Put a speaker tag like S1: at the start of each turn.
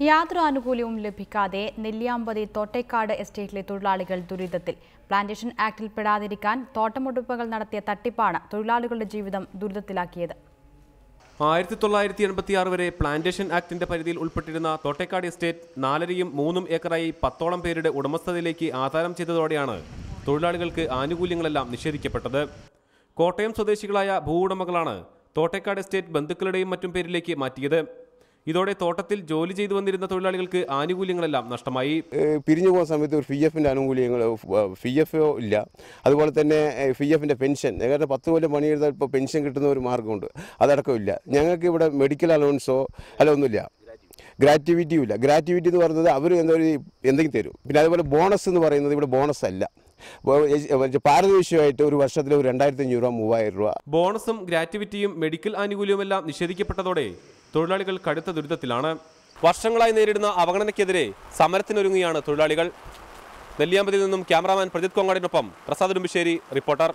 S1: യാതൊരു ആനുകൂല്യവും ലഭിക്കാതെ നെല്ലിയാമ്പതി തോട്ടേക്കാട് എസ്റ്റേറ്റിലെ തൊഴിലാളികൾ ദുരിതത്തിൽ. പ്ലാന്റേഷൻ ആക്ടിൽ പെടാതിരിക്കാൻ തോട്ടമുടമകൾ നടത്തിയ തട്ടിപ്പാണ് തൊഴിലാളികളുടെ ജീവിതം ദുരിതത്തിലാക്കിയത്.
S2: 1986 വരെ പ്ലാന്റേഷൻ ആക്ടിന്റെ പരിധിയിൽ ഉൾപ്പെട്ടിരുന്ന തോട്ടേക്കാട് എസ്റ്റേറ്റ് 4.5 ഉം 3 ഏക്കറായി 10ഓളം പേരുടെ ഉടമസ്ഥതയിലേക്ക് ആധാരം ചെയ്തതോടെയാണ് തൊഴിലാളികൾക്ക് ആനുകൂല്യങ്ങളെല്ലാം നിഷേധിക്കപ്പെട്ടത്. കോട്ടയം സ്വദേശികളായ ഭൂവുടമകളാണ് തോട്ടേക്കാട് എസ്റ്റേറ്റ് ബന്ധുക്കളുടെയും മറ്റും പേരിലേക്ക് മാറ്റിയത്. ഇതോടെ തോട്ടത്തിൽ ജോലി ചെയ്തു വന്നിരുന്ന തൊഴിലാളികൾക്ക് ആനുകൂല്യങ്ങളെല്ലാം നഷ്ടമായി.
S3: പിരിഞ്ഞു പോകുന്ന സമയത്ത് ഒരു PF ആനുകൂല്യങ്ങൾ PF ഇല്ല. അതുപോലെ തന്നെ PF പെൻഷൻ, ഏകദേശം 10 കൊല്ലം പണിയെടുത്താൽ ഇപ്പോൾ പെൻഷൻ കിട്ടുന്ന ഒരു മാർഗ്ഗമുണ്ട്, അതടക്കമില്ല. ഞങ്ങൾക്ക് ഇവിടെ മെഡിക്കൽ അലവൻസോ ഒന്നുമില്ല, ഗ്രാറ്റുവിറ്റിയും ഇല്ല. ഗ്രാറ്റുവിറ്റി എന്ന് പറയുന്നത് അവർ എന്തെങ്കിലും തരും. പിന്നെ അതുപോലെ ബോണസ് എന്ന് പറയുന്നത് ഇവിടെ ബോണസ് അല്ല, പാരദർശികമായിട്ട് ഒരു വർഷത്തിൽ 2500 രൂപ 3000 രൂപ.
S2: ബോണസും ഗ്രാറ്റുവിറ്റിയും മെഡിക്കൽ ആനുകൂല്യവുമെല്ലാം നിഷേധിക്കപ്പെട്ടതോടെ തൊഴിലാളികൾ കടുത്ത ദുരിതത്തിലാണ്. വർഷങ്ങളായി നേരിടുന്ന അവഗണനയ്ക്കെതിരെ സമരത്തിനൊരുങ്ങുകയാണ് തൊഴിലാളികൾ. നെല്ലിയാമ്പതിയിൽ നിന്നും ക്യാമറാമാൻ പ്രജിത് കൊങ്ങാടിനൊപ്പം പ്രസാദ് ഉടുമ്പിശ്ശേരി, റിപ്പോർട്ടർ.